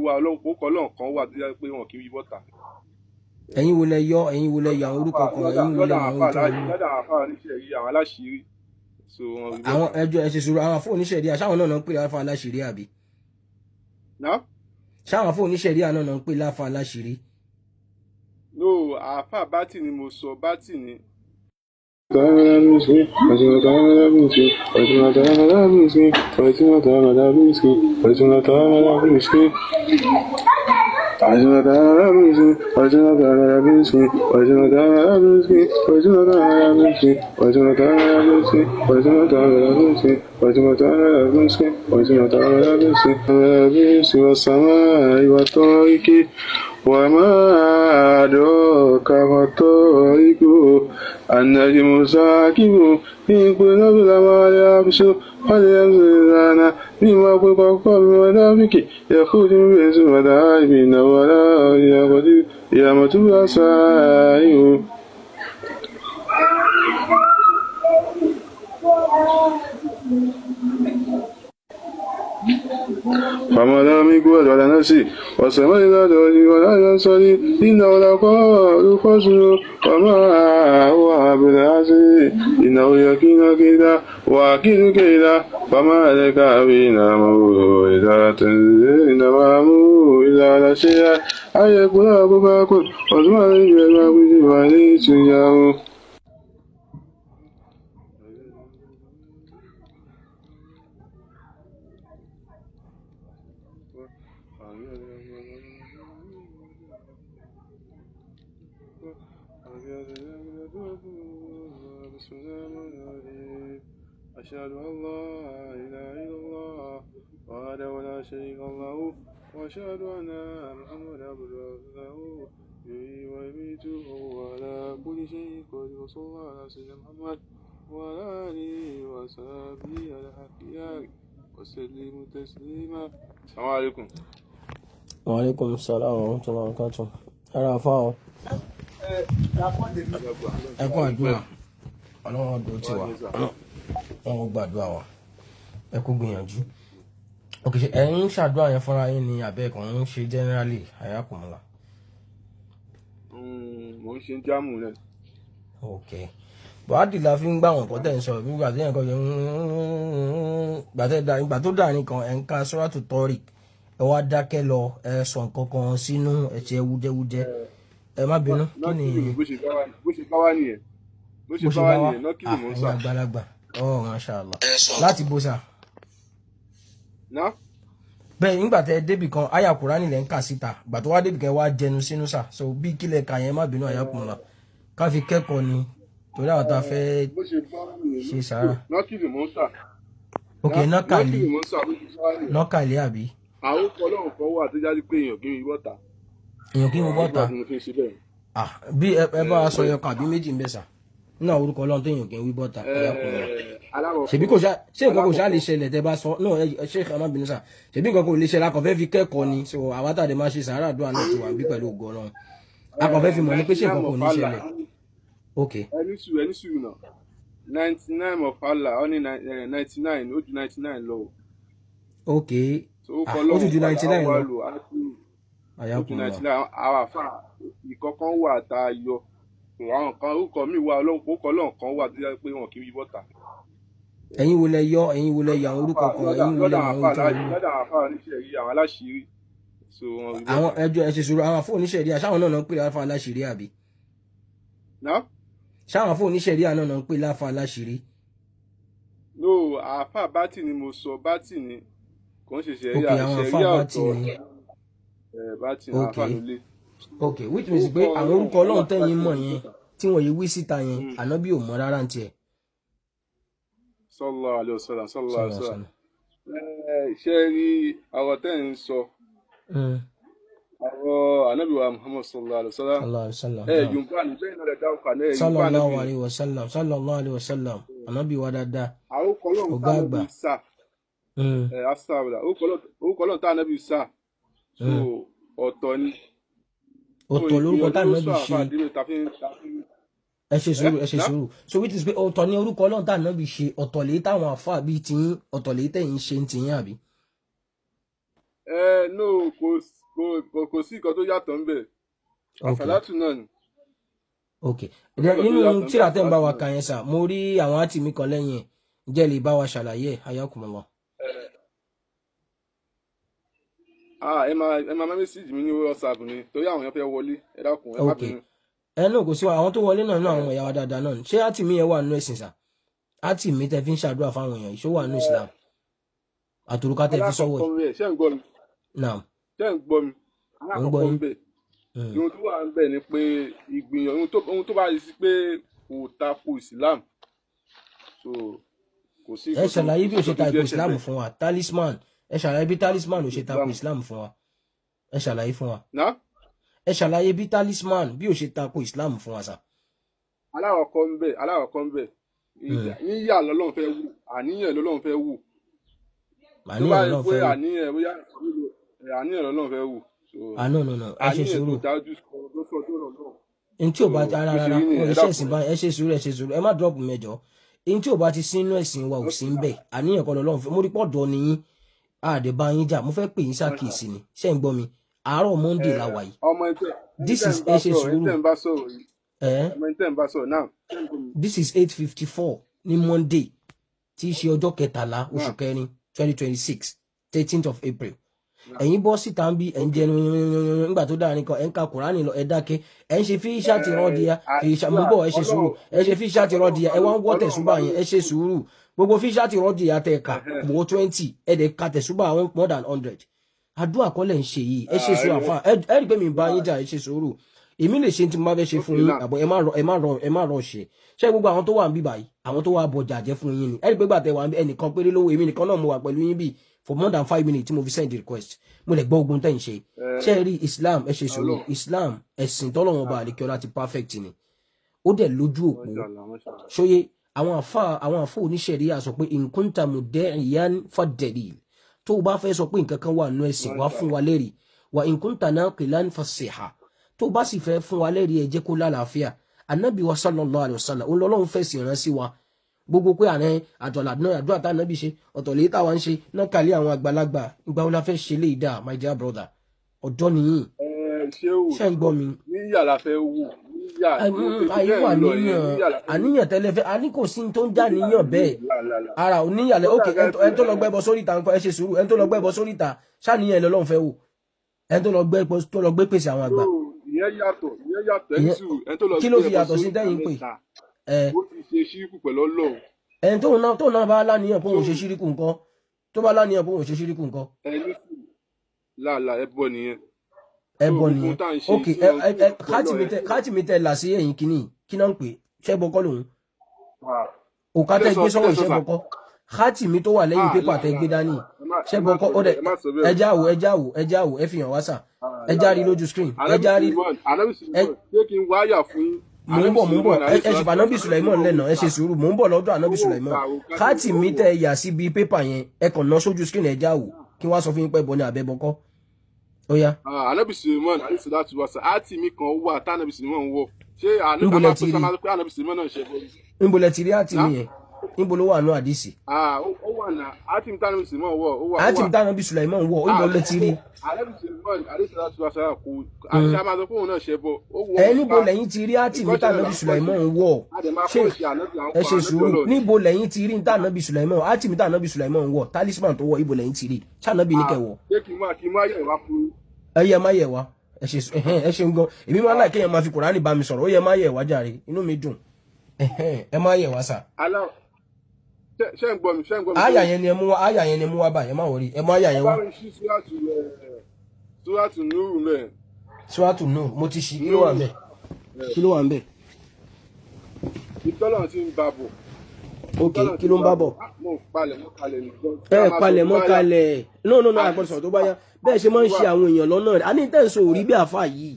wà orúkọ Ọlọ́run kan wà tó jẹ́ pé wọn kì í yí bọ́ta. ẹ̀yin wo lẹ yọ àwọn orúkọ kan ẹ̀yin wo lẹ mọ àwọn ìtàn yìí. lọ́dọ̀ àwọn afá oníṣẹ́ yìí àwọn aláṣìírí. àwọn ẹjọ́ ẹ ṣe sùúrù àwọn afọ oníṣẹ̀ríà ṣáwọn náà ń pè láfa aláṣìírí àbí. ṣáwọn afọ oníṣẹ̀ríà náà ń pè láfa aláṣìírí. no àáfà bátì ni mo sọ bátì ni. وما أدراك ما الطارق النجم الثاقب في قلوب الأعمال يبسط فلينظرن مما خلق من منافق يخرج من بين المذاهب ولا يقدر قيامة السائر فما لم يقول على نفسي وسمى ذات وجه ولا ينصري إنه لقول فصل وما هو بالعزيز إنه يكين كيدا وأكيد كيدا فما لك بينامه إذا تنزل إنما أمره إذا على شيء أن يقول أبو بكر واسمع لي وعليه تجاه أشهد أن لا إله إلا الله وحده لا شريك له وأشهد أن محمدا عبده ورسوله يحيي ويميت وهو على كل شيء قدير وصلى الله على سيدنا محمد وعلى آله وصحبه الأخيار وسلم تسليما. السلام عليكم. وعليكم السلام ورحمة الله وبركاته. أنا فاهم. ẹ kú àdúrà ọlọ́run ọdún tí wà wọ́n gbàdúrà wa ẹ kú gbìyànjú òkè ẹ ń ṣàdúrà yẹn fúnra yín ni àbẹ́ kan ń ṣe generally àyàkùnmọ́lá. mo ń ṣe jámù rẹ. ok buhari la fi ń gbà wọn kọ́tẹ́ ń sọ nígbà tí yẹn kọ́ yẹn ìgbà tó dà nìkan ẹ̀ ń ka sọ́ràtù tọ́rì ẹ wá dákẹ́ lọ ẹ sọ nǹkan kan sínú ẹ̀ṣẹ̀ wújẹ́wújẹ́ ẹ má bínú kí ni bó ṣe bá wá nìyẹn nọ́kìlì mò ń sà. àgbàlagbà mashallah láti bó sà. bẹ́ẹ̀ nígbà tẹ débì kan àyà Kùránì lẹ́ ń kà síta gbà tó wá débì kan wá jẹnu sínú sà so bí kílẹ̀ kà yẹn má bínú àyàkùnrin ká fi kẹ́kọ̀ọ́ ni torí àwọn tá a fẹ́ ṣe sàárà. nọ́kìlì mò ń sà. ok nọ́kàlí àbí. àwọn ọlọ́run kan wà tó jáde pé èèyàn kì í bọ́ta. èèyàn kí n bọ́ta bí ẹ bá a sọ yẹn kan àbí méjì ń bẹ sà nínú àwọn orúkọ ọlọ́run tó èèyàn kí n wí bọ́ta ṣèbí kò ṣe nǹkan kò ṣá lè ṣẹlẹ̀ tẹ bá sọ náà ẹ ṣe é má bínú sà ṣèbí nǹkan kò lè ṣẹlẹ̀ akọ̀fẹ́ fi kẹ́kọ̀ọ́ ni so àwátàdé máa ṣe sàárà àdúrà náà ti wà bí pẹ̀lú ògo ọlọ́run akọ̀fẹ́ fi mọ̀ ní pé ṣé nǹkan kò ní ṣẹlẹ̀. ok ẹni sùúrù náà 99 of Allah ó ní 99 ó ju 99 lọ. ok ó tún ju 99 lọ àyàkùnrin àwọn àfa ìkọ̀kan wà tá a yọ àwọn kan orúkọ mi wà orúkọ Ọlọ́run kan wà tó yẹ pé wọn kì í yí bọ́ta. ẹ̀yin wo lẹ yọ àwọn orúkọ kan ẹ̀yin wo lẹ mọ àwọn ìtàn yìí. lọ́dọ̀ àwọn afá oníṣẹ́ yìí àwọn aláṣìírí. àwọn ẹjọ́ ẹ ṣe sọ̀rọ̀ àwọn afọ oníṣẹ́ yìí àṣàwọn náà ń pè láfa aláṣìírí àbí. ṣáwọn afọ oníṣẹ́ yìí náà ń pè láfa aláṣìírí. no àáfà bátì ni mo sọ bátì ni kò ń ṣe ṣẹ̀ríà ọ̀tọ̀. ok which means pé àwọn orúkọ Ọlọ́run tẹ́yìn mọ̀ yẹn tí wọ́n yìí wí síta yẹn ànábì ò mọ̀ rárá ń tiẹ̀. sallallahu alaihi wasallam ṣe rí ọ̀rọ̀ tẹ́ ń sọ ọ̀rọ̀ ànábì wa Muhammad sallallahu alaihi wasallam yorùbá ní bẹ́ẹ̀ náà lè dáhùn kan náà yorùbá ní bẹ́ẹ̀. sallallahu alaihi wasallam ànábì wa dáadáa ọ̀gá àgbà orúkọ Ọlọ́run tá ànábì sá ọ̀tọ̀ ni. ọ̀tọ̀ lórúkọ tá ànábì ṣe ẹ ṣe sùúrù so which is pé ọ̀tọ̀ ni orúkọ Ọlọ́run tá ànábì ṣe ọ̀tọ̀ lèyí táwọn àfáà bíi tiyín ọ̀tọ̀ lèyí tẹ̀yìn ṣe ń tiyín àbí. no kò sí nǹkan tó yàtọ̀ ńbẹ̀ àsàlátù náà ni. ok nínú tíra tẹ́ ń bá wa kà yẹn sà mo rí àwọn àtìmí kan lẹ́yìn ẹ̀ ǹjẹ́ lè bá wa ṣàlàyé ẹ̀ ayakumullah. ẹ máa mẹ́sìgì mi ní WhatsApp ni torí àwọn èèyàn fẹ́ wọlé ẹ dákun ẹ má bínú. ẹ náà kò sí àwọn tó wọlé náà àwọn ẹ̀yà wa dáadáa náà ṣé àtìmí yẹn wà nínú ẹ̀sìn sà àtìmí tẹ́ fi ń ṣàdúrà fáwọn èèyàn ìṣó wà nínú Islam àtòrúká tẹ́ fi sọ́wọ́ yìí. ṣé ń gbọ́ mi. naam. ṣé ń gbọ́ mi. alákọ̀ọ́kọ́ ń bẹ̀ ohun tó wà ń bẹ̀ ni pé ìgbìyànjú ohun tó bá yẹ sí pé kò tako Islam so kò sí. ẹ ṣàlàyé bí o ṣe tako Islam fún wa talisman ẹ ṣàlàyé bí talisman ò ṣe tako Islam fún wa ẹ ṣàlàyé fún wa. ẹ ṣàlàyé bí talisman bí ò ṣe tako Islam fún wa sà. aláwọ̀kọ́ ń bẹ̀ yíyà lọ́lọ́run fẹ́ wù àníyàn lọ́lọ́run fẹ́ wù. àníyàn lọ́lọ́run fẹ́ wù. àníyàn lọ́lọ́run fẹ́ wù. no ẹ ṣe sùúrù. n tí ò bá ti rárá ẹ ṣe ẹ̀sìn báyìí ẹ ṣe sùúrù ẹ má dọ́ọ̀bù mẹ́jọ n tí ò bá ti sínú ẹ̀sìn wa ò sí ń bẹ̀ àníyàn kan lọ́lọ́run fẹ́ mo rí pọ̀ dọ́ ni yín àdèbá yín jà mo fẹ́ pè yín ṣàkíyèsí ni ṣé ń gbọ́ mi àárọ̀ Monday la wà yìí this is ẹ ṣe sùúrù this is 8:54 ní Monday tí í ṣe ọjọ́ kẹtàlá oṣù kẹrin 2026 13th of April ẹ̀yin bọ́ síta ń bí ẹ̀ ń jẹnu nígbà tó dára nìkan ẹ̀ ń ka Kùránì lọ ẹ̀ dákẹ́ ẹ̀ ń ṣe fi ṣáàtì rọ́ọ̀dìyà mú bọ̀ ẹ̀ ṣe sùúrù ẹ̀ ṣe fi ṣáàtì rọ́ọ̀dìyà ẹ̀ wá ń wọ́ tẹ̀sùbà yẹn ẹ̀ ṣe sùúrù gbogbo fi ṣáàtì rọ́ọ̀dìyà tẹ̀ ká wọ́ 20 ẹ̀ dẹ̀ ka tẹ̀sùbà more than 100 àdúrà kọ́lẹ̀ ń ṣe yìí ẹ̀ ṣe sùúrù àfa ẹ̀ rí pé mi bá yín jà ẹ̀ ṣe sùúrù èmi lè ṣe tí mo bá fẹ́ ṣe fún yín àbọ̀ ẹ má rọ ṣe ṣé gbogbo àwọn tó wà ń bí báyìí àwọn tó wà bọjà jẹ́ fún yín ni ẹ rí pé gbàtẹ́ wà ẹnìkan péré lówó èmi nìkan náà mo wà pẹ̀lú yín bí for more than 5 minutes tí mo fi send the request mo lè gbọ́ ogun tẹ́ ń ṣe ṣé ẹ rí Islam ẹ ṣe sùúrù Islam ẹ̀sìn tọ́lọ́wọ́n bá àdékẹ́ ọlá ti perfect ni ó dẹ̀ lójú òpó ṣóyé àwọn àfọ oníṣẹ̀ríyà sọ pé in kunta mudda'iyan fad-dalil tó o bá fẹ́ sọ pé nǹkan kan wà nínú ẹ̀sìn wá fún wa lẹ́rìí wa in kunta naqilan fas-sihha tó bá sì fẹ́ fún wa lẹ́rìí ẹ jẹ́ kó lálàáfíà Ànábì wa sallallahu alayhi wa sallam Ọlọ́run fẹ̀sìn rán sí wa gbogbo pé àrẹ àdúrà tá ànábì ṣe ọ̀tọ̀ lèyí táwa ń ṣe náà kàlẹ́ àwọn àgbàlagbà ìgbà wo la fẹ́ ṣe lè dà my dear brother ọ̀dọ́ nìyí ṣé ń gbọ́ mi. níyà la fẹ́ wù níyà àyíwá àníyàn tẹ́lẹ̀ fẹ́ àní kò sí tó ń já níyàn bẹ́ẹ̀ ara ò níyàlẹ̀ ókè ẹni tó lọ gbẹ́bọ sóríta nǹkan ẹ ṣe sùúrù ẹni tó lọ gbẹ́bọ sóríta ṣáníyàn ẹ̀ lọ́lọ́run fẹ́ wò ẹni tó lọ gbé pèsè àwọn àgbà. ìyẹn yàtọ̀ kí ló fi yàtọ̀ sí tẹ́yìn pé ó ti ṣe ṣíríkù pẹ̀lú Ọlọ́run. ẹni tó náà bá láníyàn pé òun ṣe ṣíríkù nǹkan tó bá láníyàn pé òun ṣe ṣíríkù nǹkan. ẹbọ nìyẹn. ẹbọ nìyẹn ok káàtì mi tẹ là sí ẹ̀yìn kínní kí náà ń pè ṣẹ́bọ kọ́ lòun. òkà tẹ gbé sọ́wọ́ ìṣẹ́bọ kọ́ káàtì mi tó wà lẹ́yìn pépà tẹ gbé dání ṣẹ́bọ kọ́ ó dẹ ẹjá wò ẹ fi hàn wá sà ẹjá rí lójú screen ẹjá rí. mò ń bọ̀ ẹ ṣe fànábì Sùlẹ̀mọ́n lẹ́nà ẹ ṣe sùúrù mò ń bọ̀ lọ́dọ̀ ànábì Sùlẹ̀mọ́n káàtì mi tẹ yà síbi pépà yẹn ẹ kàn ná sójú screen ẹjá wò kí wọ́n á sọ fún yín pé bọ́ ní àbẹ́bọ́kọ́ ó yá. ànábì Sùlẹ̀mọ́n àdìsí láti wá sá àti mi kan wà tá ànábì Sùlẹ̀mọ́n wọ̀ ṣé ànábì Sùlẹ̀mọ́n náà ṣe bọ́. níbo lẹ ti rí àti mi yẹn níbo ló wà nù àdìsí. ó wà náà àti mi tá ànábì Sùlẹ̀mọ́n wọ̀ ó wà. àti mi tá ànábì Sùlẹ̀mọ́n wọ̀ ó níbo lẹ ti rí. ànábì Sùlẹ̀mọ́n àdìsí láti wá sá kó àti àmàzọ fóun náà ṣe bọ́. ẹ níbo lẹ́yìn ti rí àti mi tá ànábì Sùlẹ̀mọ́n wọ̀ ṣé ẹ ṣe sùúrù níbo lẹ́yìn ti rí tá ànábì Sùlẹ̀mọ́n àti mi tá ànábì Sùlẹ̀mọ́n wọ̀ talisman tó wọ̀ ibo lẹ́yìn ti rí ṣànábì ní kẹwọ̀. ẹ yẹ má yẹ wá ẹ ṣe ń gan èmi máa láì kéèyàn máa fi Kùránì bá mi sọ̀rọ̀ ó yẹ má yẹ wá jàre inú mi dùn ẹ má yẹ wá sà. ṣé ń gbọ́ mi. àyà yẹn ni ẹ mú wá báyìí ẹ má wọrí ẹ mú àyà yẹn wá. Súrátù Núrù mẹ́. Súrátù Núrù mo ti ṣí kí ló wà ń bẹ̀. ìtọ́lọ̀ ti ń bá bọ̀. ok kí ló ń bá bọ̀. palẹ̀ mọ́ kalẹ̀ no àgbọ̀dọ̀ sọ̀rọ̀ tó bá yá bẹ́ẹ̀ ṣe máa ń ṣe àwọn èèyàn lọ́nà rẹ̀ a ní intenso ò rí bí àfa yìí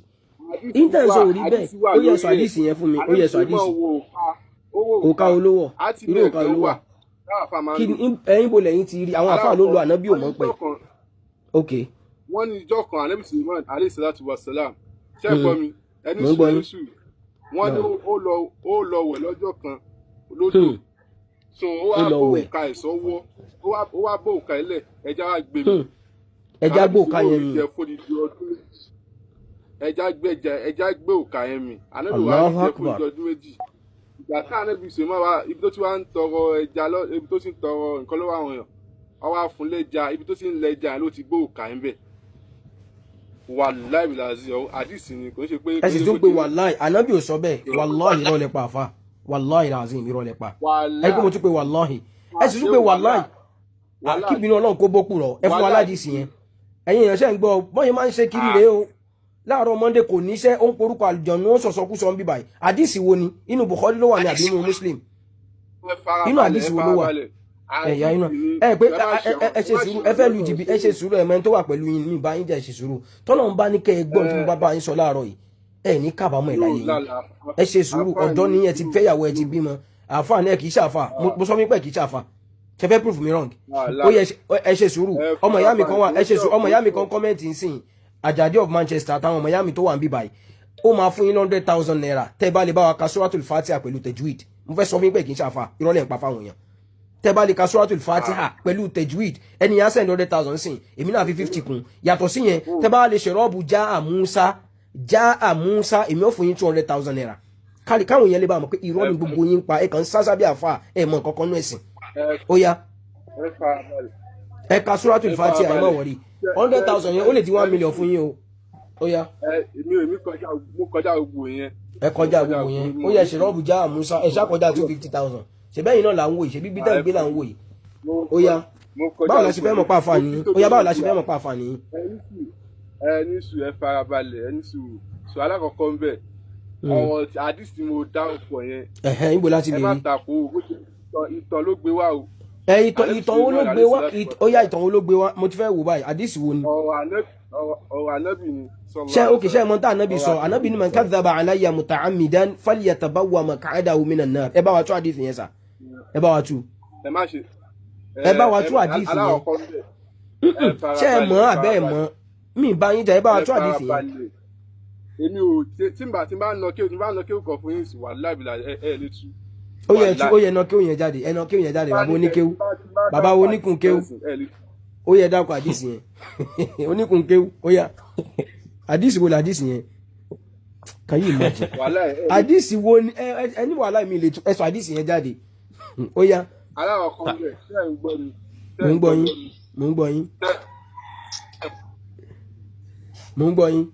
intenso ò rí bẹ́ẹ̀ ó yẹ sọ àdìsí yẹn fún mi ó yẹ sọ àdìsí òka olówó irú òka olówó kí ẹ̀yin bo lẹ́yìn ti rí àwọn àfa ló lo ànábì ò mọ̀ pẹ́ ok. wọ́n ní ìjọ kan ànábì Sùlẹ̀mọ́n alayhi salatu wa salam ṣẹ́gbọ́n mi ẹni sùn wọ́n ní ó lọ wẹ̀ lọ́jọ́ kan lódò so ó wá bó òka ẹ̀ sọ́wọ́ ó wá bó òka ẹ̀ lẹ̀ ẹja wá gbé mi ẹja gbé òkà yẹn mi. ẹja gbé òkà yẹn mi ànábì wa jẹ fún ọdún méjì ìgbà tá ànábì ṣe máa wá ibi tó ti wá ń tọrọ ẹja lọ ibi tó ti ń tọrọ nǹkan lọ́wọ́ àwọn èèyàn ọwọ́ àfúnlẹ́ja ibi tó ti ń lẹ ẹja yẹn ló ti gbé òkà yẹn bẹ̀ wàláì bìlàzì ọ àdìsí ni kò ń ṣe pé. ẹ sì tún pé wàláì ànábì ò sọ bẹ́ẹ̀ wàláì irọ́ lẹ pa àfa wàláì làzìm irọ́ lẹ pa ẹ kó mo tún pé wàláì ẹ sì tún pé wàláì kíbi náà Ọlọ́run kó bókù rọ ẹ fún wa ládìsí yẹn ẹ̀yin èèyàn ṣe ń gbọ́ bọ́yìn máa ń ṣe kiri rèé o láàárọ̀ Monday kò níṣẹ́ ó ń porúkọ àlùjọ̀nù ó sọ̀sọ̀kúsọ ń bí báyìí àdìsí wo ni inú Bukhari ló wà ní àbí inú Muslim inú àdìsí wo ló wà ẹ̀yà inú ẹ pé ẹ ṣe sùúrù ẹ fẹ́ lu jìbì ẹ ṣe sùúrù ẹ̀mọ́ tó wà pẹ̀lú yín ní báyìí jẹ́ ẹ ṣe sùúrù tọ́lọ̀ ń bá ní kẹ́ ẹ gbọ́n tí mo bá bá yín sọ láàárọ̀ yìí ẹ ní kábàámọ̀ ẹ̀ láyé yín ẹ ṣe sùúrù ọ̀dọ́ ni ẹ ti fẹ́yàwó ẹ ti bímọ àáfà ní ẹ kì í ṣàfà mo sọ wípé kì í ṣàfà ṣe fẹ́ proof mi wrong ó yẹ ẹ ṣe sùúrù ọmọ ìyá mi kan wà ẹ ṣe sùúrù ọmọ ìyá mi kan kọ́mẹ́ǹtì nsìn Àjàdí of Manchester àtàwọn ọmọ ìyá mi tó wà ń bí báyìí ó máa fún yín 100,000 naira tẹ́ bá lè bá wa ka Suratul Fatiha pẹ̀lú tajwid mo fẹ́ sọ wípé kì í ṣàfà ìrọ̀lẹ́ ń pa fáwọn èèyàn tẹ́ bá lè ka Suratul Fatiha pẹ̀lú tajwid ẹni yẹn send 100,000 sìn èmi náà fi 50 kún yàtọ̀ sí yẹn tẹ́ bá lè ṣèrọ́ọ̀bù já àmúsá èmi ò fún yín 200,000 naira káwọn yẹn lè bá mọ̀ pé irọ́ ni gbogbo yín pa ẹ̀ kàn ń sásá bí àfa ẹ̀ mọ̀ nǹkan kan nú ẹ̀sìn ó yá ẹ ka Suratul Fatiha ẹ má wọrí 100,000 yẹn ó lè di 1 million fún yín o ó yá. èmi kọjá gbogbo yẹn. ẹ kọjá gbogbo yẹn ó yẹ ṣèrọ́ọ̀bù já àmúsá ẹ ṣàkọjá 250,000 ṣèbẹ́yìn náà là ń wò yìí ṣèbí bídà ìgbé là ń wò yìí ó yá báwo la ṣe fẹ́ mọ̀ pa àǹfààní ó yá báwo la ṣe fẹ́ mọ̀ pa àǹfààní. ẹni sùn ẹ farabalẹ̀ ẹni sùn alákọ̀ọ́kọ́ ń bẹ̀ ọ̀rọ̀ àdìsí mo dá ọ̀pọ̀ yẹn. níbo láti lè rí. ẹ má tako ìtàn ló gbé wá o. ìtàn wo ló gbé wá ó yá ìtàn wo ló gbé wá mo ti fẹ́ wò báyìí àdìsí wo ni. ọ̀rọ̀ ànábì ni. ṣé òkè ṣé mọ̀ tá ànábì sọ ànábì ni man kadhaba alayya muta'ammidan falyatabawwa maq'adahu minan nar ẹ bá wa tú àdìsí yẹn sà ẹ bá wa tú. ẹ má ṣe. ẹ bá wa tú àdìsí yẹn ṣé ẹ mọ̀ àbẹ́ ẹ mọ̀ mi bá yín jà ẹ bá wa tú àdìsí yẹn. èmi ò tí n bá nọ kéwù kan fún yín sí wà láìbìlà ẹ lè tú. ó yẹ ẹnà kéwù yẹn jáde ẹnà kéwù yẹn jáde bàbá oníkéwù bàbá oníkun kéwù ó yẹ dákọ àdìsí yẹn oníkun kéwù ó yá àdìsí wo la àdìsí yẹn can you imagine àdìsí wo ni ẹni wàhálà mi lè ẹ sọ àdìsí yẹn jáde ó yá. aláwọ̀ kan bẹ̀ ṣé ẹ̀ ń gbọ́ mi. mo ń gbọ́ yín mo ń gbọ́ yín mo ń gbọ́ yín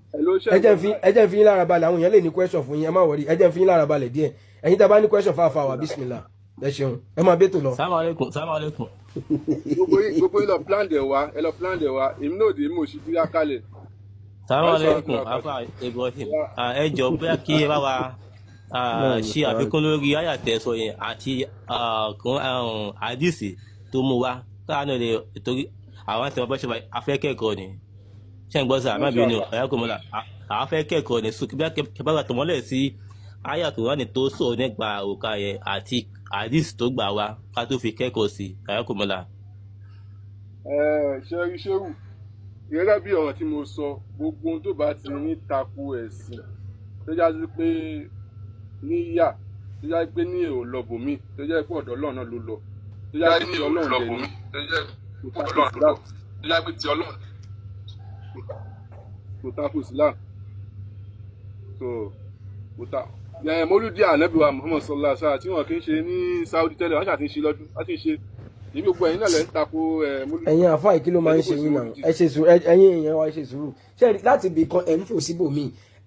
ẹ jẹ́ fi yín lára balẹ̀ àwọn èèyàn lè ní question fún yín ẹ má wọrí ẹ jẹ́ fi yín lára balẹ̀ díẹ̀ ẹ̀yin tá a bá ní question fáfá wa bismillah ẹ ṣeun ẹ máa bẹ́tò lọ. Salaam alaikum. gbogbo yín lọ plan dẹ̀ wá ẹ lọ plan dẹ̀ wá èmi náà dé mo sì bí wá kalẹ̀. Salaam alaikum afa Ibrahim ẹ jọ bóyá kí ẹ bá wa ṣe àfikún lórí àyàtẹ̀ sọ yẹn àti àdìsí tó mú wa káàánú lè torí àwọn àti ọbẹ̀ ṣọba afẹ́kẹ́kọ̀ọ́ ni ṣé ń gbọ́ sá má bínú ọ̀yá kò mọ́lá afẹ́kẹ́kọ̀ọ́ ni sùn kí bá wa tọmọ́lẹ̀ sí àyàtọ̀ wà ní tó sọ̀rọ̀ nígbà òkà yẹn àti àdìsí tó gbà wá ká tó fi kẹ́kọ̀ọ́ sí ọ̀yá kò mọ́lá. ṣéwù gẹ́gẹ́ bí ọ̀rọ̀ tí mo sọ gbogbo ohun tó bá ti ní tako ẹ̀sìn tó jáde pé níyà tó jáde pé ní èrò lọ́bùnmí tó jáde pé ọ̀dọ̀ Ọlọ́run náà ló lọ tó jáde pé Ọlọ́run lọ́bùnmí tó jáde pé ti Ọlọ́run kò tako Islam so kò ta mọ́lúdí ànábì wa Muhammad sallallahu alaihi wasallam tí wọ́n kì í ṣe ní Saudi tẹ́lẹ̀ wọ́n ṣàti ń ṣe lọ́dún wọ́n ti ń ṣe ìbí gbogbo ẹ̀yin náà lẹ́ ń tako mọ́lúdí. ẹ̀yin àfáà kí ló máa ń ṣe yín náà ẹ ṣe sùúrù ẹ̀yin èèyàn wa ẹ ṣe sùúrù ṣe láti ibì kan ẹ̀ ń fò síbòmíì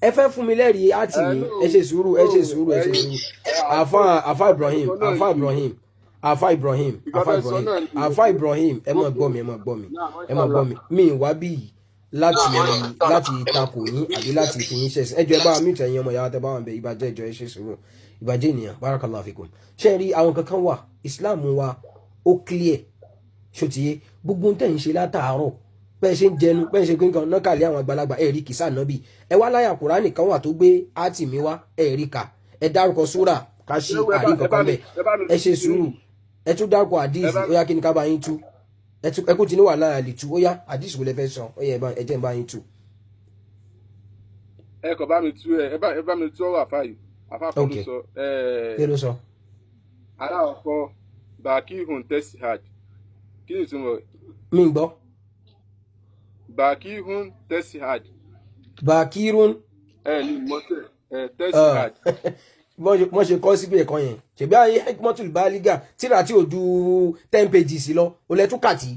ẹ fẹ́ fún mi lẹ́rìí àti mi ẹ ṣe sùúrù ẹ ṣe sùúrù ẹ ṣe sùúrù àfáà Ibrahim ẹ máa gbọ́ mi mi ìwà bíi láti takò yín àbí láti fi yín ṣẹ̀sìn ẹjọ́ ẹ bá mi tẹ̀yìn ọmọ ìyá tẹ bá wọn bẹ ìbàjẹ́ ìjọ ẹ ṣe sùúrù ìbàjẹ́ ènìyàn barakallahu fikum ṣe rí àwọn kankan wà Islam wa ó clear ṣòtìyé gbogbo tẹ̀ ń ṣe látàárọ̀ bẹ́ẹ̀ ṣe ń jẹnu bẹ́ẹ̀ ṣe pé nǹkan náà kàlẹ́ àwọn àgbàlagbà ẹ̀rí kìsà nábì ẹ wá láyà Kùránì kan wà tó gbé átìmí wá ẹ̀rí kà ẹ dárúkọ súrà ká ṣe àrí kankan bẹ́ẹ̀ ẹ ṣe sùúrù ẹ tún dárúkọ àdìsí ó yá kí ni ká bá yín tú ẹkú tí ní wà lára lè tú ó yá àdìsí wo lẹ fẹ́ sọ ó yẹ ẹ jẹ́ ń bá yín tú. ẹ kò bá mi tú ẹ bá mi tú ọ̀rọ̀ àfa yìí àfa kan ló sọ. kí ló sọ. aláwọ̀ bàákì hùn tẹ́sí hajj kí ni ìtumọ̀ rẹ̀. mi ń gbọ́. Bakirun Tesihad. Bakirun. Ní mọ́tẹ̀ Tesihad. Wọ́n ṣe kọ́ síbi ẹ̀kọ́ yẹn ṣèbí ayé hekmatul baliga tíra tí ò ju 10 pages lọ ó lẹ tún kà tí.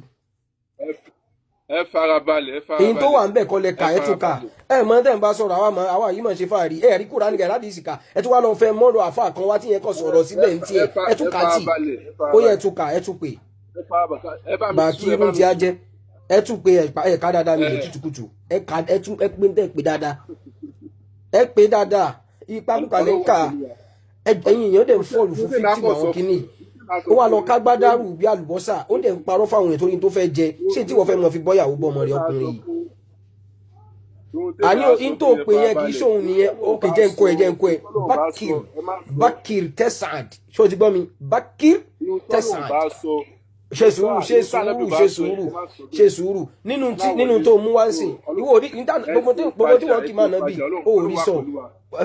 Ẹ farabalẹ̀. èyí tó wà ń bẹ̀ kọ́ lẹ kà ẹ tún kà ẹ mọ tẹ́ ń bá sọ̀rọ̀ àwa yìí mọ̀ ṣe fàárí ẹ rí Kùránì gẹ̀ láti ìsìkà ẹ tún wá lọ fẹ́ mọ́rọ̀ àfa kan wá tí yẹn kọ́ sọ̀rọ̀ síbẹ̀ ní tiẹ̀ ẹ tún kà tí ó yẹ ẹ tún kà ẹ tún pè. Bakirun tí a jẹ ẹ tún pé ẹ ká dáadáa mi lè tutukutu ẹ pé ń tẹ́ pé dáadáa ẹ pé dáadáa ipa kúkalẹ̀ ń kà ẹ̀yìn èèyàn dẹ̀ ń fọ́ọ̀lù fún fíìtì àwọn kìíní ó wà lọ kágbádárù bí àlùbọ́sà ó dẹ̀ ń parọ́ fáwọn èèyàn tó ní tó fẹ́ jẹ ṣé tí wọ́n fẹ́ mọ fi bọ́yàwó bọ́ ọmọ rẹ̀ ọkùnrin yìí. àní in tó pè yẹn kì í ṣóhun nìyẹn ó kì í jẹ́ ńkọ́ ẹ Bakir Tesad ṣé o ti gbọ́ mi Bakir Tesad ṣe sùúrù nínú tó mú wá ń sìn ìwọ orí gbogbo tí wọ́n kì máa ná bí ó rí sọ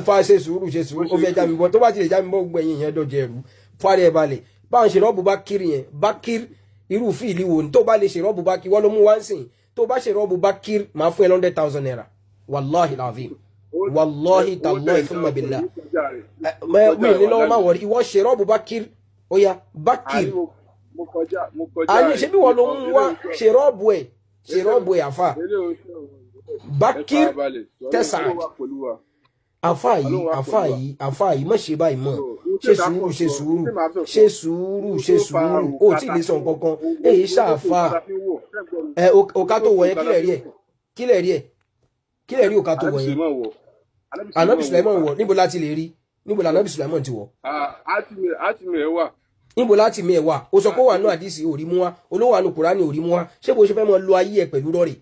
fa ṣe sùúrù ó fẹ́ já mi bọ́ tó bá ti lè já mi bọ́ gbogbo ẹ̀yìn yẹn dọ̀jẹ̀ ẹ̀rú fúnra ẹ̀ balẹ̀ báwọn ṣe rọ́ọ̀bù Bakir yẹn Bakir irú fíìlì wo ni tó bá lè ṣe rọ́ọ̀bù Bakir wọ́n ló mú wá ń sìn tó bá ṣe rọ́ọ̀bù Bakir máa fún ẹ 100,000 naira wàláhì làvim wàláhì tàlọ́hì fún mọ̀bìlá mi ní lọ́wọ́ máa wọ̀rí ìwọ ṣe rọ́ọ̀bù Bakir ó yá Bakir àní ṣe bí wọ́n ló ń wá ṣe rọ́ọ̀bù ẹ̀ àfà Bakir Tesad àfà yìí má ṣe báyìí mọ́ ṣe sùúrù ó tí lè sọ nǹkankan èyí ṣàfà òká tó wọ̀ yẹn kílẹ̀ rí òká tó wọ̀ yẹn Ànábì Sulaiman wọ̀ níbo láti lè rí níbo l'Ànábì Sulaiman ti wọ̀ níbo láti mi ẹ̀ wà ó sọ pé wà ní àdìsí òrí mú wá olówó àánú Kùránì òrí mú wá ṣé bó ṣe fẹ́ mọ́ lo ayé ẹ̀ pẹ̀lú rọ́rẹ̀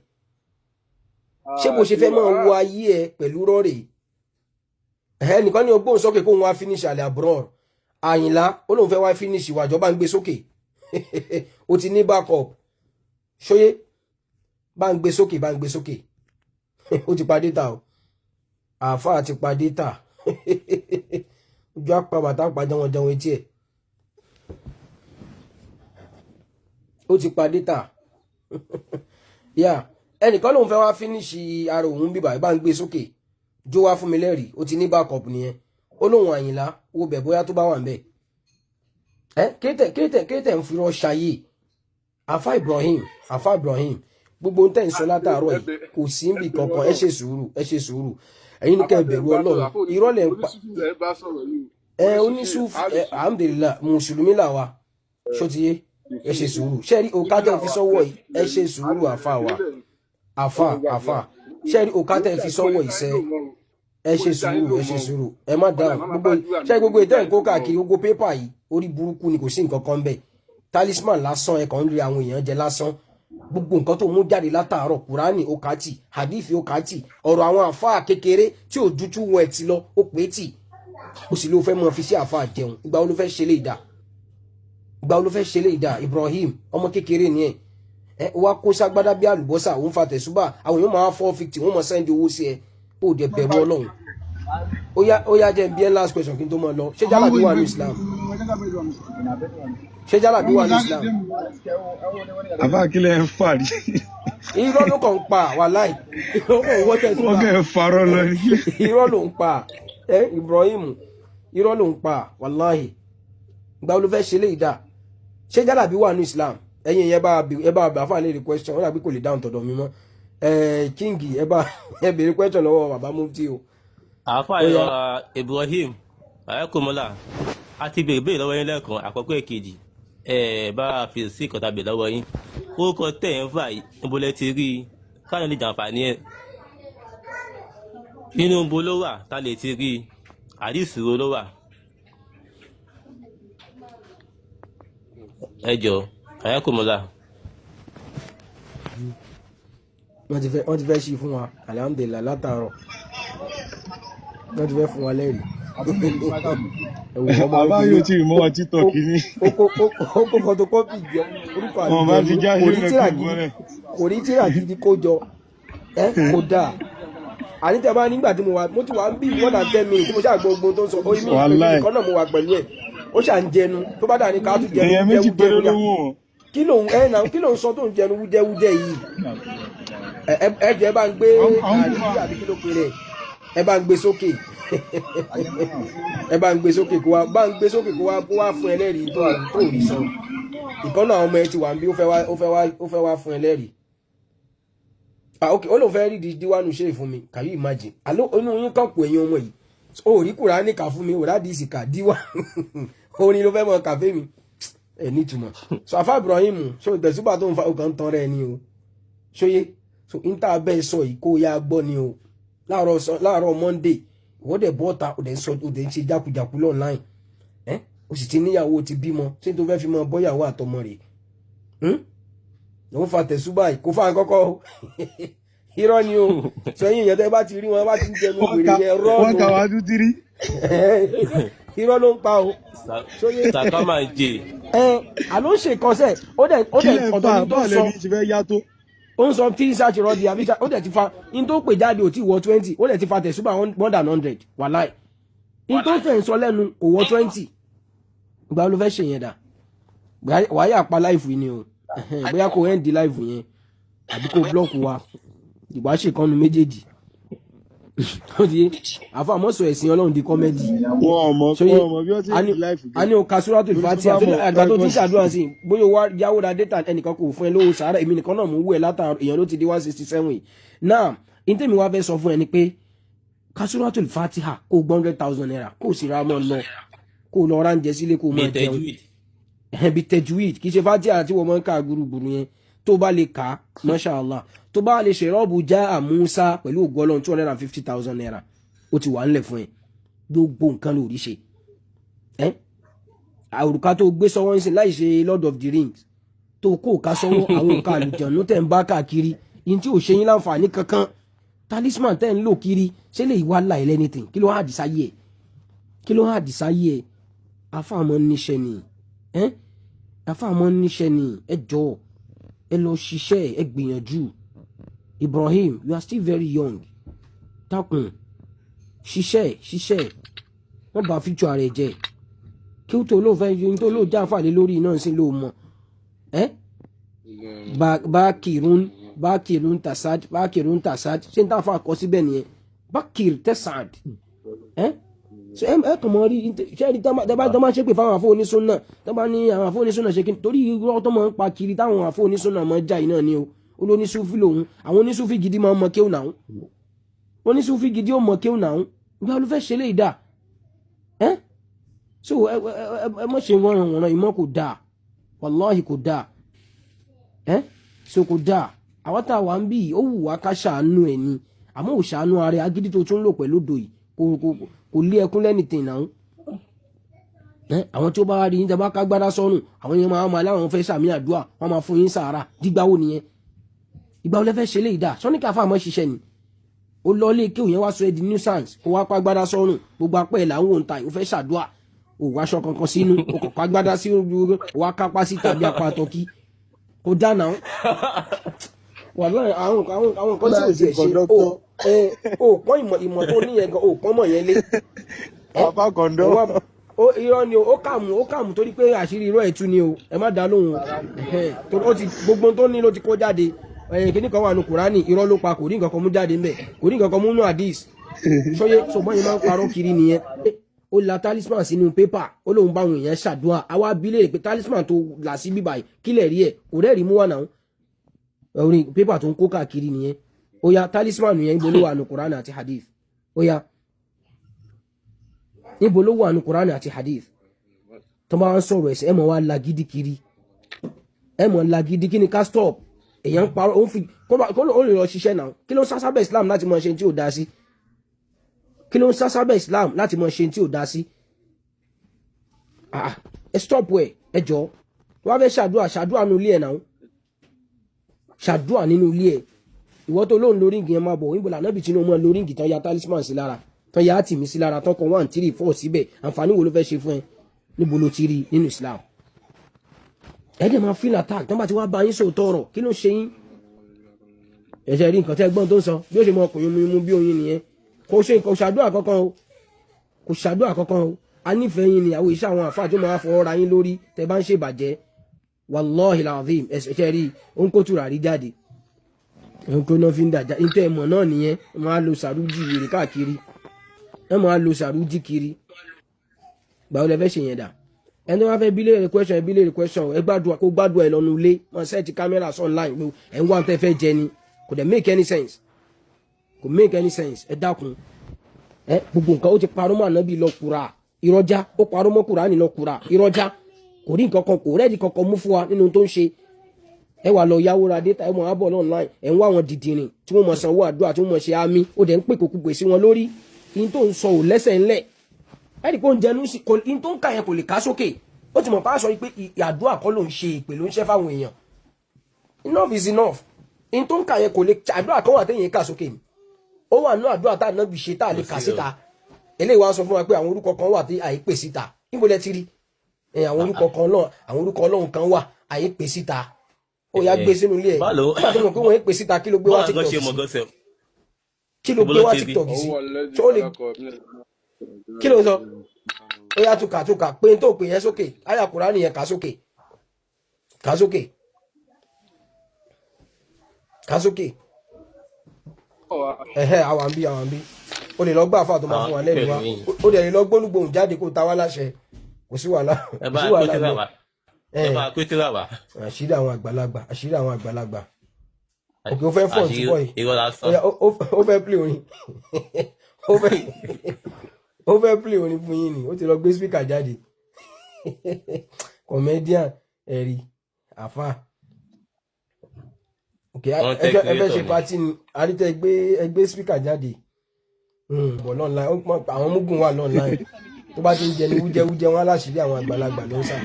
wo ayé ẹ̀ pẹ̀lú rọ́rẹ̀ ẹnìkan ní ọgbọ́n sókè kó wọn wá finish àlẹ́ àbúrò Àyìnlá ó lóun fẹ́ wá finish ìwà ìjọba ń gbé sókè ó ti ní backup ṣóyé bá ń gbé sókè ó ti pa data o àáfàá ti pa data ojú apá bàtà pa jẹun etí ẹ̀ ó ti pa data ẹnìkan lóun fẹ́ wá finish ara òun bíbà bá ń gbé sókè jó wá fún mi lẹ́rìí ó ti ní backup nìyẹn ó lóun Àyìnlá wo bẹ̀ bóyá tó bá wà ń bẹ̀ kéètẹ̀ ń fi rọ́ ṣayé àfà Ibrahim gbogbo ń tẹ̀ ń sọ látàárọ̀ yìí kò sí ń bì kankan ẹ ṣe sùúrù ẹ̀yin ní kẹ́ bẹ̀rù Ọlọ́run irọ́ lẹ̀ ń pa oníṣùf alhamdulillah mùsùlùmí làwa ṣó ti yé ẹ ṣe sùúrù ṣẹ́rí òkátẹ́ fi sọ́wọ́ yìí ẹ ṣe sùúrù àfà wa àfà ṣẹ́rí òkátẹ́ fi sọ́wọ́ ìṣẹ́ ẹ ṣe sùúrù ẹ má dáhùn gbogbo ìtẹ́ ìkó káàkiri gbogbo pépà yìí orí burúkú ni kò sí nǹkan kan bẹ́ẹ̀ talisman lásán ẹ̀kan ń rí àwọn èèyàn jẹ lásán gbogbo nǹkan tó mú jáde látàárọ̀ Kùránì okati hadithi okati ọ̀rọ̀ àwọn àfáà kékeré tí ò dúdú wọn ẹ̀ ti lọ ó pé tì ó sì ló fẹ́ mọ fi sí àfáà jẹun ìgbà wo ló fẹ́ ṣe lè dà Ibrahim ọmọ kékeré ni ẹ wá kó ságbádá bí àlùbọ́sà òun fa tẹ̀súbà àwọn èèyàn máa 450 wọ́n mọ̀ sẹ́ndì owó sí ẹ ó dẹ̀ bẹ̀rù Ọlọ́run ó yá jẹ́ bí ẹ last question kí n tó mọ̀ lọ ṣé jálàbí wà ní Islam àbá kílẹ̀ ń fà rí irọ́ ló kàn ń pa wàláì wọ́n kẹ́ ń farọ́ lọ ní irọ́ ló ń pa Ibrahim irọ́ ló ń pa wàláì ìgbà wo ló fẹ́ ṣe lè dà ṣé jálàbí wà ní Islam ẹ̀yin ẹ bá àfáà lè rí question wọ́n dàbí kò lè dáhùn tọ̀dọ̀ mi mọ́ King ẹ béèrè question lọ́wọ́ bàbá Mufti o. àáfàá yọ Ibrahim ayẹ́kùnmọ́lá a ti béèrè lọ́wọ́ yín lẹ́ẹ̀kan àkọ́kọ́ èkejì bá a fi sí ìkọ́ta béèrè lọ́wọ́ yín orúkọ tẹ̀ ń fà yìí níbo lẹ ti rí i káyọ̀ lè jàǹfààní ẹ̀ nínú ibo ló wà tá lè ti rí i àdìsí wo ló wà ẹ jọ ayẹ́kùnmọ́lá. wọ́n ti fẹ́ ṣí fún wa alhamdulillah látàárọ̀ wọ́n ti fẹ́ fún wa lẹ́rìí. bàbá yóò tí ì mọ́ wa títọ̀ kìíní. ó kó photocopy jọ orúkọ àdúgbò kò ní tíra gidi kó jọ kó dáa. àníta bá nígbà tí mo ti wà ń bí more than 10 minutes tí mo ṣáà gbọ́ ogun tó ń sọ ó yí mi pẹ̀lú ìkan náà mo wà pẹ̀lú ẹ̀ ó ṣà ń jẹnu tó bá dà ní ká tún jẹnu èèyàn méjì péré ló wù wọ́n. kí ló ń sọ tó ń jẹnu wúdẹ́wúdẹ́ yìí ẹjọ ẹ bá ń gbé àríyí àbí kí ló pe rẹ ẹ bá ń gbé sókè ẹ bá ń gbé sókè kó wá fún ẹlẹ́rìí tó rí sọ ìkànnà àwọn ọmọ ẹ ti wà ń bí ó fẹ́ wá fún ẹlẹ́rìí ok ó lóun fẹ́ rí díwánu ṣe fún mi can you imagine àló inú yín kàn pò ẹ̀yin ọmọ yìí ó rí Kùránì kà fún mi ò rádìí ìsìkà díwá orin ló fẹ́ mọ kàfé mi ẹ̀ nítumọ̀ so Àfà Ibrahim so ìtẹ̀síbà tó ń fa ọkàn tán rẹ̀ ni o ṣóyé so níta bẹ́ẹ̀ sọ yìí kó yá gbọ́ ni o láàárọ̀ Monday ìwọ́dẹ̀ bọ́ta ò dẹ̀ ń ṣe jákujàku online o sì ti níyàwó ti bímọ ṣé tó fẹ́ fi mọ bọ́yàwó àtọmọ rẹ̀ ló ń fa tẹ̀síbà yìí kó fà ń kọ́kọ́ irọ́ ni o sẹ́yìn ìyẹn tẹ́ bá ti rí wọn bá ti ń jẹnu wèrè yẹn rọ́ọ̀nù wọ́n kà wá tún tírí. irọ́ ló ń pa o. sàkà máa jẹ. àló ń ṣe kọsẹ̀ ó dẹ̀ ọ̀dọ̀ ní tó sọ ó ń sọ tí research rọ́ọ̀dì àbíṣà ó dẹ̀ ti fa in tó pè jáde ò tí wọ 20 ó dẹ̀ ti fa tẹ̀síbà more than 100 wàláì in tó fẹ́ ń sọ lẹ́nu kò wọ 20 ìgbà ló fẹ́ ṣe yẹn dà wáyà pa láìfù yìí ni o bóyá kò end láìfù yẹn àbí kò blọ́ọ̀kù wa ìgbà ṣèkọ́nu méjèèjì tó di àfa àmọ́sọ ẹ̀sìn Ọlọ́run di kọ́mẹ́dì. wọ́n mọ̀ bí wọ́n ti ní láìfù. a ní o ka Suratul Fatiha àgbà tó ti ṣàdúrà sí bóyá wá yáwó ra data ẹnìkan kò fún ẹ lówó sàárà èmi nìkan náà mú wú ẹ látàrí èèyàn ló ti di 167 yìí náà ìtẹ̀mí wa fẹ́ sọ fún ẹ ni pé ka Suratul Fatiha kó 100,000 naira kó sì ra mọ́ lọ kó lọ ránjẹ sílé kó mọ́ jẹun bí tajwid kì í ṣe Fatiha tí wọ́n mọ́ ń ká gbúrúgbúrú yẹn tó bá lè kà á Masha Allah tó bá lè ṣe rọ́ọ̀bù já àmúsá pẹ̀lú ògbọ́lọ́n 250,000 naira ó ti wà ńlẹ̀ fún ẹ gbogbo nǹkan lórí ṣe àrùká tó gbé sọ́wọ́ ń sìn láì ṣe Lord of the Rings tó kó ká sọ́wọ́ àwọn nǹkan àlùjànnú tẹ̀ ń bá káàkiri yìí tí ò ṣe yín láǹfààní kankan talisman tẹ̀ ń lò kiri ṣé lè wá láì lẹ́nìtìn kí ló hàn àdìsáyé ẹ̀ afáàmọ́ níṣẹ́ ni afáàmọ́ níṣẹ́ ni ẹ jọ̀ọ́ ẹ lọ ṣiṣẹ́ ẹ gbìyànjú Ibrahim you are still very young dákun ṣiṣẹ́ wọ́n bá fíjọ ààrẹ jẹ́ kí ó tó ló fẹ́ yín tó ló jáfàlé lórí náà sí ló mọ̀ bákìrún tasad ṣé n tá fà kọ síbẹ̀ nìyẹn bákìr tẹ́sàd ṣe ẹ kàn mọ́ rí ṣe rí tọ́ba ṣe pé fáwọn àfọ onísúnà tọ́ba ní àwọn àfọ onísúnà ṣe kí torí irọ́ tó máa ń pa kiri táwọn àfọ onísúnà máa ń jà iná ni o olónísúfì lòun àwọn onísúfì gidi máa ń mọ kéwù náà onísúfì gidi ó mọ kéwù náà ìgbà ló fẹ́ ṣe lè dà so ẹ mọ̀ ṣe wọ́n ìmọ̀ kò dáa wàláhì kò dáa so kò dáa àwọn tá a wà ń bí ó wù wá ká ṣàánú ẹ̀ ni àmọ́ ò ṣàánú ara ẹ̀ agídí tó tún lò pẹ̀lú odò yìí kò lé ẹkún lẹ́nìtìn náà àwọn tí ó bá rí yín tẹ́ bá ká gbádá sọ́nù àwọn yẹn máa láwọn fẹ́ sàmì àdúrà wọ́n máa fún yín sàárà dígbàwó nìyẹn ìgbà wo lẹ fẹ́ ṣe lè dà sọ́nìkà fáwọn ṣiṣẹ́ ni ó lọ lé kí òyìn wá sọ ẹ́ di nuisance kó wá pa gbádá sọ́nù gbogbo apẹ́ ẹ̀ làwọn òǹtà ò fẹ́ ṣàdúrà ò wáṣọ kankan sínú ò kọ̀ pa gbádá sí wá kápá sí tàbí apá tọ́kí kò dáná wà lọ́rẹ̀ àwọn nǹkan tí ò tiẹ̀ ṣe ó pọ́n ìmọ̀ tó níyẹn gan ó pọ́n mọ̀ yẹn lé bàbá kọ̀ǹdọ́ irọ́ ni ó kàmù torí pé àṣírí irọ́ ẹ̀ tú ni o ẹ má dá lóhùn gbogbo tó ní ló ti kó jáde kíní kan wà ní Kùránì irọ́ ló pa kò rí nǹkan kan mú jáde ńbẹ̀ kò rí nǹkan kan mú nù hadith ṣóyé ṣùgbọ́n yìí máa ń parọ́ kiri nìyẹn ó la talisman sínú pépà ó lóun bá àwọn èèyàn ṣàdúrà àwa abilé rẹ̀ pé talisman tó là sí bíbá yìí kílẹ̀ rí ẹ̀ kò rẹ́ẹ̀rí mú wà náà orin pépà tó ń kó káàkiri nìyẹn ó yá talisman yẹn níbo ló wà ní Kùránì àti hadith ó yá níbo ló wà ní Kùránì àti hadith tó máa ń sọ̀rọ̀ ẹ̀sẹ̀ ẹ̀ mọ̀ wá lagidi kiri ẹ̀ mọ̀ lagidi kí ni ká stop èèyàn ń parọ́ ó ń fi kó ló lè lọ ṣiṣẹ́ náà kí ló ń sásábẹ̀ Islam láti mọ ṣe tí ò dá sí kí ló ń sásábẹ̀ Islam láti mọ ṣe tí ò dá sí ẹ stop ẹ jọ wọ́n fẹ́ ṣàdúrà nínú ilé ẹ̀ náà ṣàdúrà nínú ilé ẹ̀ ìwọ́ tó lóun lórí ìgì yẹn máa bọ̀ níbo lànà bìtì ní ọmọ lórí ìgì tán ya talisman sí lára tán ya àtìmí sí lára tán kan 1 3 4 síbẹ̀ àǹfààní wo ló fẹ́ ṣe fún ẹ níbo ló ti rí nínú Islam ẹ̀dẹ̀ máa feel attack tán bá ti wá bá yín sóòótọ́ ọ̀rọ̀ kí ló ṣe yín ẹ̀ṣẹ̀ rí nǹkan tẹ́ gbọ́n tó ń sọ bí ó ṣe mọ ọkùnrin mímú bí oyin nìyẹn kò ṣàdúrà kankan o a nífẹ̀ẹ́ yín ni àwọn iṣẹ́ àwọn àfáà tó máa fọwọ́ ra yín lórí tẹ́ bá ń ṣe ìbàjẹ́ wallahi alazim ẹ̀ṣẹ̀ rí ó ń kó tùràrí jáde nǹkan náà fi ń dàjà níta ẹ̀mọ̀ náà nìyẹn wọ́n máa lo sàrújì wèrè káàkiri wọ́n máa lo sàrújì kiri gbàwó lẹ fẹ́ ṣe yẹn dà ẹni tó wá fẹ́ bí léèrè question ẹ bí léèrè question ẹ gbàdúrà kó gbàdúrà ẹ lọ́nu ilé wọ́n sẹ́ẹ̀tì kámẹ́rà online pé ẹ̀ ń wá tẹ́ fẹ́ jẹ ni kò dẹ̀ make any sense kò make any sense ẹ dákun ẹ gbogbo nǹkan ó ti parọ́ mọ́ ànábì lọ kura ìrọ́jà ó parọ́ mọ́ Kùránì lọ kura ìrọ́jà kò rí nǹkan kan kò rẹ́ẹ̀dì kankan mú fún wa nínú tó ń ṣe ẹ wà lọ yáwó ra data ẹ mọ̀ á bọ̀ online ẹ̀ ń wá wọn dìdìrìn tí wọ́n mọ̀ sanwó àdúrà tí wọ́n mọ̀ ṣe àmì ó dẹ̀ ń pè kókó pèsè wọn lórí in tó ń sọ ò lẹ́sẹ̀ ńlẹ̀ ẹ̀rí pé ó ń jẹnu sí in tó ń kà yẹn kò lè ká sókè ó ti mọ̀ pa sọ pé àdúrà kọ́ ló ń ṣe ìpè ló ń ṣe fáwọn èèyàn enough is enough in tó ń kà yẹn kò lè àdúrà kan wà téèyàn kà sókè ni ó wà nínú àdúrà tá ànábì ṣe tá à lè kà síta eléyìí wá sọ fún wa pé àwọn orúkọ kan wà tí àìpè síta níbo lẹ ti rí àwọn orúkọ kan náà àwọn orúkọ Ọlọ́run kan wà àìpè síta ó yá gbé sínú ilé ẹ̀ nígbà tó mọ̀ pé wọ́n ń pè síta kí ló gbé wá TikTok sí kí ló gbé wá TikTok sí tí ó lè kí ló sọ ó yá túkà pé n tó pè yẹn sókè àyá Kùránì yẹn kà sókè àwọn àbí o lè lọ gbà fà tó máa fún wa lẹ́nu wa ó dẹ̀ lè lọ gbólúgbòhùn jáde kó ta wá láṣẹ kò sí wàhálà àṣírí àwọn àgbàlagbà òkè ó fẹ́ fọ́n tí bọ́ yìí ó fẹ́ play orin ó fẹ́ play orin fún yín ni ó ti lọ gbé speaker jáde comedian ẹ̀rí àfà òkè ẹgbẹ́ ṣe pàtí ni àrítẹ́ ẹgbẹ́ speaker jáde bọ̀ lọ́nà àwọn mugun wà lọ́nà tó bá ti ń jẹ ní wújẹwújẹ wọn aláṣìírí àwọn àgbàlagbà ló ń sà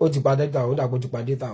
ó ti pa dẹ́ta ó dàgbò ti pa dẹ́ta